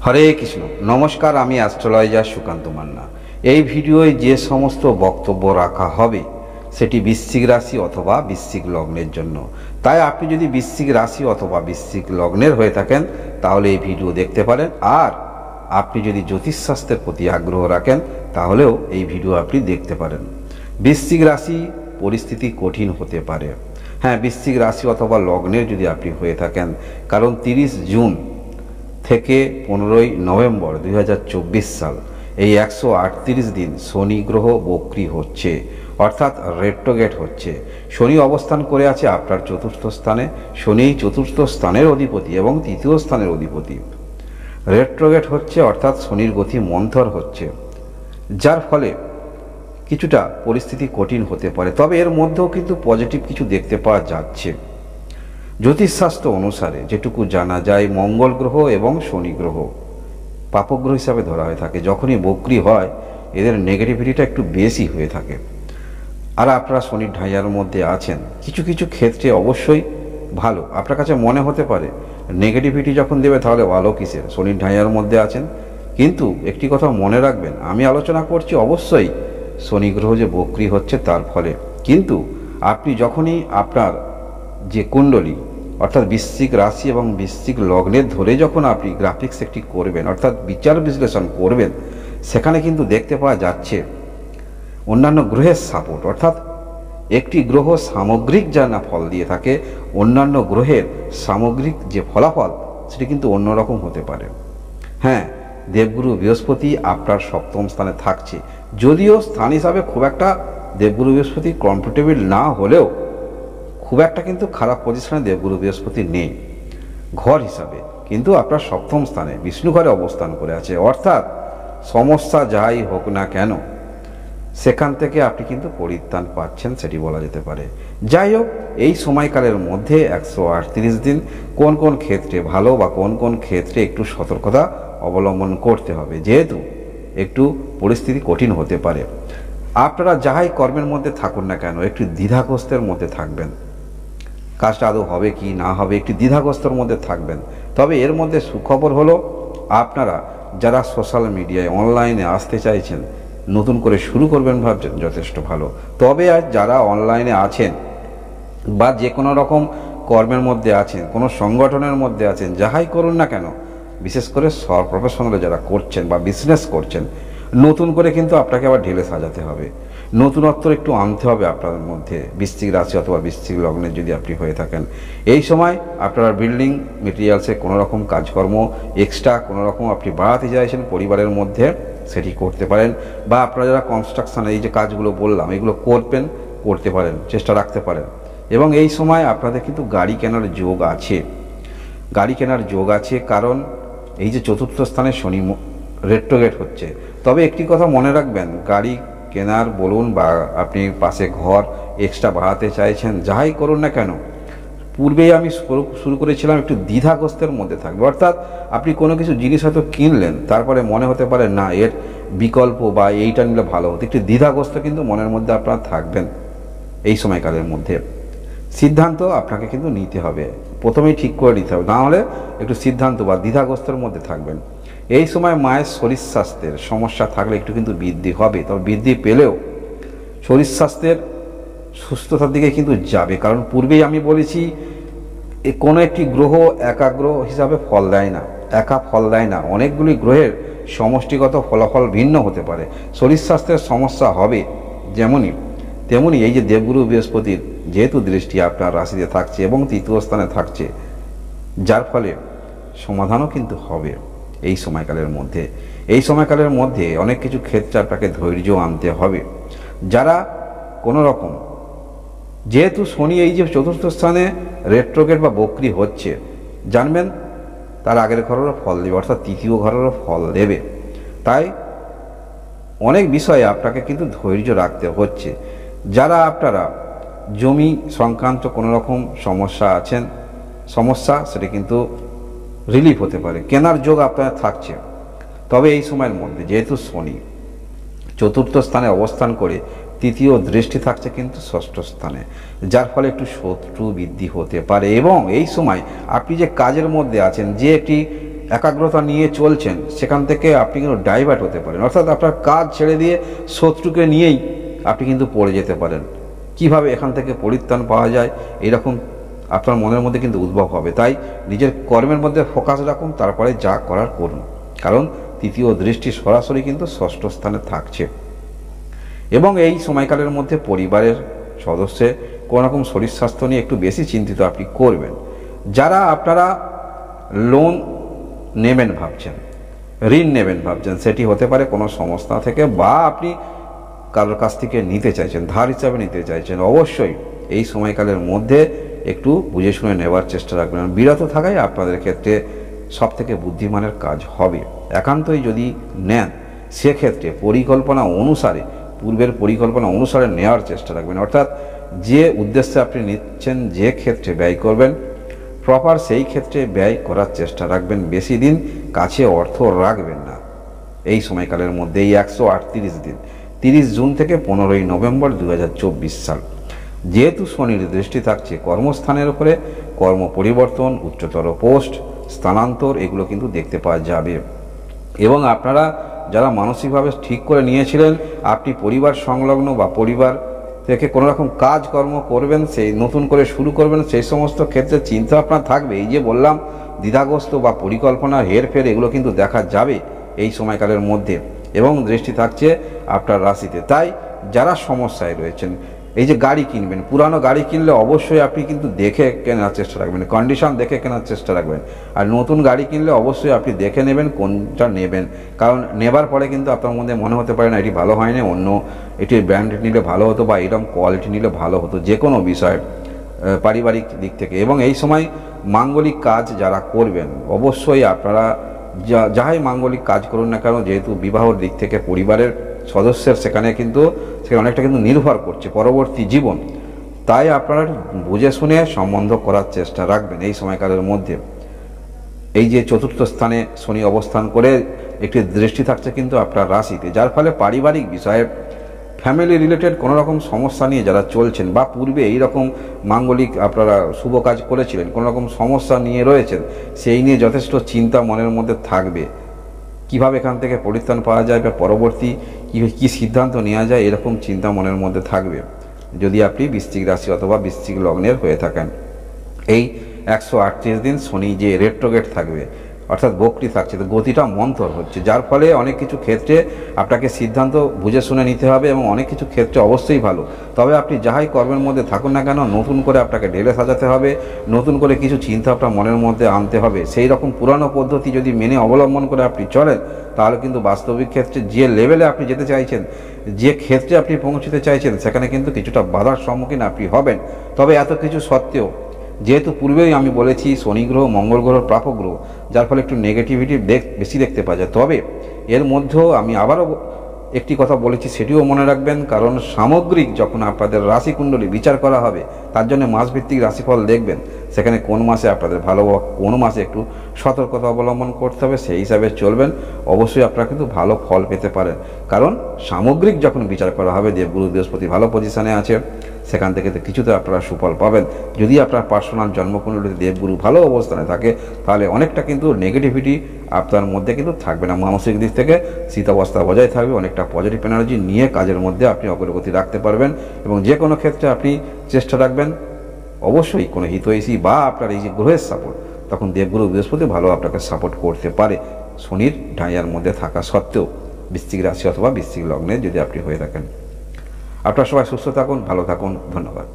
হরে কৃষ্ণ। নমস্কার, আমি অ্যাস্ট্রোলজার সুকান্ত মান্না। এই ভিডিওয় যে সমস্ত বক্তব্য রাখা হবে সেটি বৃশ্চিক রাশি অথবা বৃশ্চিক লগ্নের জন্য। তাই আপনি যদি বৃশ্চিক রাশি অথবা বৃশ্চিক লগ্নের হয়ে থাকেন তাহলে এই ভিডিও দেখতে পারেন, আর আপনি যদি জ্যোতিষশাস্ত্রের প্রতি আগ্রহ রাখেন তাহলেও এই ভিডিও আপনি দেখতে পারেন। বৃশ্চিক রাশি পরিস্থিতি কঠিন হতে পারে। হ্যাঁ, বৃশ্চিক রাশি অথবা লগ্নের যদি আপনি হয়ে থাকেন, কারণ 30 জুন থেকে 15ই নভেম্বর 2024 সাল এই 138 দিন শনি গ্রহ বক্রী হচ্ছে, অর্থাৎ রেট্রোগেট হচ্ছে। শনি অবস্থান করে আছে আপনার চতুর্থ স্থানে। শনি চতুর্থ স্থানের অধিপতি এবং তৃতীয় স্থানের অধিপতি। রেট্রোগেট হচ্ছে অর্থাৎ শনির গতি মন্থর হচ্ছে, যার ফলে কিছুটা পরিস্থিতি কঠিন হতে পারে। তবে এর মধ্যেও কিন্তু পজিটিভ কিছু দেখতে পাওয়া যাচ্ছে। জ্যোতিষশাস্ত্র অনুসারে যেটুকু জানা যায়, মঙ্গল গ্রহ এবং শনি গ্রহ পাপগ্রহ হিসাবে ধরা হয়ে থাকে। যখনই বক্রী হয় এদের নেগেটিভিটিটা একটু বেশি হয়ে থাকে। আর আপনারা শনির ঢাইয়ার মধ্যে আছেন, কিছু কিছু ক্ষেত্রে অবশ্যই ভালো। আপনার কাছে মনে হতে পারে নেগেটিভিটি যখন দেবে তাহলে ভালো কিসের, শনির ঢাইয়ার মধ্যে আছেন। কিন্তু একটি কথা মনে রাখবেন, আমি আলোচনা করছি অবশ্যই শনি গ্রহ যে বক্রী হচ্ছে তার ফলে। কিন্তু আপনি যখনই আপনার যে কুণ্ডলী অর্থাৎ বৃশ্চিক রাশি এবং বৃশ্চিক লগ্নের ধরে যখন আপনি গ্রাফিক্স একটি করবেন অর্থাৎ বিচার বিশ্লেষণ করবেন, সেখানে কিন্তু দেখতে পাওয়া যাচ্ছে অন্যান্য গ্রহের সাপোর্ট, অর্থাৎ একটি গ্রহ সামগ্রিক যা না ফল দিয়ে থাকে, অন্যান্য গ্রহের সামগ্রিক যে ফলাফল সেটি কিন্তু অন্যরকম হতে পারে। হ্যাঁ, দেবগুরু বৃহস্পতি আপনার সপ্তম স্থানে থাকছে, যদিও স্থান হিসাবে খুব একটা দেবগুরু বৃহস্পতি কমফোর্টেবল না হলেও খুব একটা কিন্তু খারাপ পজিশনে দেবগুরু বৃহস্পতি নেই ঘর হিসাবে, কিন্তু আপনার সপ্তম স্থানে বিষ্ণু ঘরে অবস্থান করে আছে। অর্থাৎ সমস্যা যাই হোক না কেন সেখান থেকে আপনি কিন্তু পরিত্রাণ পাচ্ছেন, সেটি বলা যেতে পারে। যাই হোক, এই সময়কালের মধ্যে 138 দিন কোন কোন ক্ষেত্রে ভালো বা কোন কোন ক্ষেত্রে একটু সতর্কতা অবলম্বন করতে হবে, যেহেতু একটু পরিস্থিতি কঠিন হতে পারে। আপনারা যাহাই কর্মের মধ্যে থাকুন না কেন একটু দ্বিধাগ্রস্তের মধ্যে থাকবেন। কাজটা আদৌ হবে কি না হবে একটি দ্বিধাগ্রস্তর মধ্যে থাকবেন। তবে এর মধ্যে সুখবর হলো, আপনারা যারা সোশ্যাল মিডিয়ায় অনলাইনে আসতে চাইছেন, নতুন করে শুরু করবেন ভাবছেন, যথেষ্ট ভালো। তবে আর যারা অনলাইনে আছেন বা যে কোনো রকম কর্মের মধ্যে আছেন, কোনো সংগঠনের মধ্যে আছেন, যাহাই করুন না কেন, বিশেষ করে প্রফেশনাল যারা করছেন বা বিজনেস করছেন, নতুন করে কিন্তু আপনাকে আবার ঢেলে সাজাতে হবে, নতুনত্ব একটু আনতে হবে আপনার মধ্যে। বৃশ্চিক রাশি অথবা বৃশ্চিক লগ্নে যদি আপনি হয়ে থাকেন, এই সময় আপনারা বিল্ডিং মেটেরিয়ালসে কোনো রকম কাজকর্ম এক্সট্রা কোনো রকম আপনি বাড়াতে চাইছেন পরিবারের মধ্যে, সেটি করতে পারেন। বা আপনারা যারা কনস্ট্রাকশানে এই যে কাজগুলো বললাম এগুলো করতে পারেন, চেষ্টা রাখতে পারেন। এবং এই সময় আপনাদের কিন্তু গাড়ি কেনার যোগ আছে, কারণ এই যে চতুর্থ স্থানে শনি রেট্রোগেট হচ্ছে। তবে একটি কথা মনে রাখবেন, গাড়ি কেনার বলুন বা আপনি পাশে ঘর এক্সট্রা বাড়াতে চাইছেন, যাই করুন না কেন, পূর্বেই আমি শুরু করেছিলাম একটু দ্বিধাগ্রস্তের মধ্যে থাকবে। অর্থাৎ আপনি কোনো কিছু জিনিস হয়তো কিনলেন, তারপরে মনে হতে পারে না এর বিকল্প বা এইটা নিলে ভালো হতো, একটু দ্বিধাগ্রস্ত কিন্তু মনের মধ্যে আপনারা থাকবেন। এই সময়কালের মধ্যে সিদ্ধান্ত আপনাকে কিন্তু নিতে হবে, প্রথমেই ঠিক করে নিতে হবে, না হলে একটু সিদ্ধান্ত বা দ্বিধাগ্রস্তের মধ্যে থাকবেন। এই সময় মায়ের শরীর স্বাস্থ্যের সমস্যা থাকলে একটু কিন্তু বৃদ্ধি হবে, তবে বৃদ্ধি পেলেও শরীর স্বাস্থ্যের সুস্থতার দিকে কিন্তু যাবে। কারণ পূর্বেই আমি বলেছি, কোনো একটি গ্রহ একা গ্রহ হিসাবে ফল দেয় না, একা ফল দেয় না, অনেকগুলি গ্রহের সমষ্টিগত ফলাফল ভিন্ন হতে পারে। শরীর স্বাস্থ্যের সমস্যা হবে তেমনি এই যে দেবগুরু বৃহস্পতির যেহেতু দৃষ্টি আপনার রাশিতে থাকছে এবং তৃতীয় স্থানে থাকছে, যার ফলে সমাধানও কিন্তু হবে এই সময়কালের মধ্যে অনেক কিছু ক্ষেত্রে আপনাকে ধৈর্য আনতে হবে। যারা কোনো রকম, যেহেতু শনি এই যে চতুর্থ স্থানে রেট্রোগেট বা বক্রী হচ্ছে, জানবেন তার আগের ঘরেরও ফল দেবে, অর্থাৎ তৃতীয় ঘরেরও ফল দেবে। তাই অনেক বিষয়ে আপনাকে কিন্তু ধৈর্য রাখতে হচ্ছে। যারা আপনারা জমি সংক্রান্ত কোনো রকম সমস্যা সেটা কিন্তু রিলিফ হতে পারে, কেনার যোগ আপনার থাকছে। তবে এই সময়ের মধ্যে যেহেতু শনি চতুর্থ স্থানে অবস্থান করে তৃতীয় দৃষ্টি থাকছে কিন্তু ষষ্ঠ স্থানে, যার ফলে একটু শত্রু বৃদ্ধি হতে পারে। এবং এই সময় আপনি যে কাজের মধ্যে আছেন, যে একটি একাগ্রতা নিয়ে চলছেন সেখান থেকে আপনি কিন্তু ডাইভার্ট হতে পারেন, অর্থাৎ আপনার কাজ ছেড়ে দিয়ে শত্রুকে নিয়েই আপনি কিন্তু পড়ে যেতে পারেন। কিভাবে এখান থেকে পরিত্রাণ পাওয়া যায় এরকম আপনার মনের মধ্যে কিন্তু উদ্ভব হবে। তাই নিজের কর্মের মধ্যে ফোকাস রাখুন, তারপরে যা করার করুন, কারণ তৃতীয় দৃষ্টি সরাসরি কিন্তু ষষ্ঠ স্থানে থাকছে। এবং এই সময়কালের মধ্যে পরিবারের সদস্যের কোনো রকম শরীর স্বাস্থ্য নিয়ে একটু বেশি চিন্তিত আপনি করবেন। যারা আপনারা লোন নেবেন ভাবছেন, ঋণ নেবেন ভাবছেন, সেটি হতে পারে কোনো সংস্থা থেকে বা আপনি কারোর কাছ থেকে নিতে চাইছেন, ধার হিসাবে নিতে চাইছেন, অবশ্যই এই সময়কালের মধ্যে একটু বুঝে শুনে নেওয়ার চেষ্টা রাখবেন। বিরত থাকাই আপনাদের ক্ষেত্রে সব থেকে বুদ্ধিমানের কাজ হবে। একান্তই যদি নেন সেক্ষেত্রে পরিকল্পনা অনুসারে, পূর্বের পরিকল্পনা অনুসারে নেওয়ার চেষ্টা রাখবেন, অর্থাৎ যে উদ্দেশ্যে আপনি নিচ্ছেন, যে ক্ষেত্রে ব্যয় করবেন প্রপার সেই ক্ষেত্রে ব্যয় করার চেষ্টা রাখবেন। বেশি দিন কাছে অর্থ রাখবেন না এই সময়কালের মধ্যে। এই 138 দিন, 30 জুন থেকে 15ই নভেম্বর 2024 সাল। যেহেতু শনির দৃষ্টি থাকছে কর্মস্থানের উপরে, কর্ম পরিবর্তন, উচ্চতর পোস্ট, স্থানান্তর এগুলো কিন্তু দেখতে পাওয়া যাবে। এবং আপনারা যারা মানসিকভাবে ঠিক করে নিয়েছিলেন আপনি পরিবার সংলগ্ন বা পরিবার থেকে কোনো রকম কাজকর্ম করবেন, সেই নতুন করে শুরু করবেন, সেই সমস্ত ক্ষেত্রে চিন্তা আপনার থাকবে। এই যে বললাম দ্বিধাগ্রস্ত বা পরিকল্পনার হেরফের এগুলো কিন্তু দেখা যাবে এই সময়কালের মধ্যে। এবং দৃষ্টি থাকছে আপনার রাশিতে। তাই যারা সমস্যায় রয়েছেন, এই যে গাড়ি কিনবেন, পুরানো গাড়ি কিনলে অবশ্যই আপনি কিন্তু দেখে কেনার চেষ্টা রাখবেন, কন্ডিশন দেখে কেনার চেষ্টা রাখবেন। আর নতুন গাড়ি কিনলে অবশ্যই আপনি দেখে নেবেন কোনটা নেবেন, কারণ নেবার পরে কিন্তু আপনার মধ্যে মনে হতে পারে না এটি ভালো হয়নি, অন্য এটির ব্র্যান্ড নিলে ভালো হতো বা এরকম কোয়ালিটি নিলে ভালো হতো, যে কোনো বিষয় পারিবারিক দিক থেকে। এবং এই সময় মাঙ্গলিক কাজ যারা করবেন অবশ্যই আপনারা যাহাই মাঙ্গলিক কাজ করুন না কেন, যেহেতু বিবাহর দিক থেকে পরিবারের সদস্যের সেখানে অনেকটা কিন্তু নির্ভর করছে পরবর্তী জীবন। তাই আপনারা বুঝে শুনে সম্বন্ধ করার চেষ্টা রাখবেন এই সময়কালের মধ্যে। এই যে চতুর্থ স্থানে শনি অবস্থান করে একটি দৃষ্টি থাকছে কিন্তু আপনার রাশিতে, যার ফলে পারিবারিক বিষয়ে ফ্যামিলি রিলেটেড কোনো রকম সমস্যা নিয়ে যারা চলছেন বা পূর্বে এই রকম মাঙ্গলিক আপনারা শুভ কাজ করেছিলেন, কোনো রকম সমস্যা নিয়ে রয়েছেন, সেই নিয়ে যথেষ্ট চিন্তা মনের মধ্যে থাকবে। কিভাবে এখান থেকে পরিত্রাণ পাওয়া যায় বা পরবর্তী কী সিদ্ধান্ত নেওয়া যায় এরকম চিন্তা মনের মধ্যে থাকবে যদি আপনি বৃশ্চিক রাশি অথবা বৃশ্চিক লগ্নের হয়ে থাকেন। এই 138 দিন শনি যে রেট্রোগেট থাকবে, অর্থাৎ বক্রি থাকছে, তো গতিটা মন্থর হচ্ছে, যার ফলে অনেক কিছু ক্ষেত্রে আপনাকে সিদ্ধান্ত বুঝে শুনে নিতে হবে এবং অনেক কিছু ক্ষেত্রে অবশ্যই ভালো। তবে আপনি যাহাই কর্মের মধ্যে থাকুন না কেন নতুন করে আপনাকে ঢেলে সাজাতে হবে, নতুন করে কিছু চিন্তা আপনার মনের মধ্যে আনতে হবে। সেই রকম পুরানো পদ্ধতি যদি মেনে অবলম্বন করে আপনি চলেন তাহলে কিন্তু বাস্তবিক ক্ষেত্রে যে লেভেলে আপনি যেতে চাইছেন, যে ক্ষেত্রে আপনি পৌঁছতে চাইছেন সেখানে কিন্তু কিছুটা বাধার সম্মুখীন আপনি হবেন। তবে এত কিছু সত্ত্বেও, যেহেতু পূর্বেই আমি বলেছি শনি গ্রহ মঙ্গল গ্রহ প্রাপক গ্রহ, যার ফলে একটু নেগেটিভিটি বেশি দেখতে পাওয়া যায়। তবে এর মধ্যেও আমি আবারও একটি কথা বলেছি, সেটিও মনে রাখবেন, কারণ সামগ্রিক যখন আপনাদের রাশিকুণ্ডলী বিচার করা হবে তার জন্য মাসভিত্তিক রাশিফল দেখবেন, সেখানে কোন মাসে আপনাদের ভালো বা কোন মাসে একটু সতর্কতা অবলম্বন করতে হবে, সেই হিসাবে চলবেন। অবশ্যই আপনারা কিন্তু ভালো ফল পেতে পারেন, কারণ সামগ্রিক যখন বিচার করা হবে দেবগুরু বৃহস্পতি ভালো পজিশনে আছে, সেখান থেকে তো কিছুতে আপনারা সুফল পাবেন। যদি আপনার পার্সোনাল জন্মকুণ্ডলীতে দেবগুরু ভালো অবস্থানে থাকে তাহলে অনেকটা কিন্তু নেগেটিভিটি আপনার মধ্যে কিন্তু থাকবে না, মানসিক দিক থেকে শীতাবস্থা বজায় থাকবে, অনেকটা পজিটিভ এনার্জি নিয়ে কাজের মধ্যে আপনি অগ্রগতি রাখতে পারবেন। এবং যে কোনো ক্ষেত্রে আপনি চেষ্টা রাখবেন অবশ্যই কোনো হিতৈষী বা আপনার এই যে গ্রহের সাপোর্ট, তখন দেবগুরু বৃহস্পতি ভালো আপনাকে সাপোর্ট করতে পারে শনির ঢাইয়ার মধ্যে থাকা সত্ত্বেও, বৃশ্চিক রাশি অথবা বৃশ্চিক লগ্নে যদি আপনি হয়ে থাকেন। আপনারা সবাই সুস্থ থাকুন, ভালো থাকুন, ধন্যবাদ।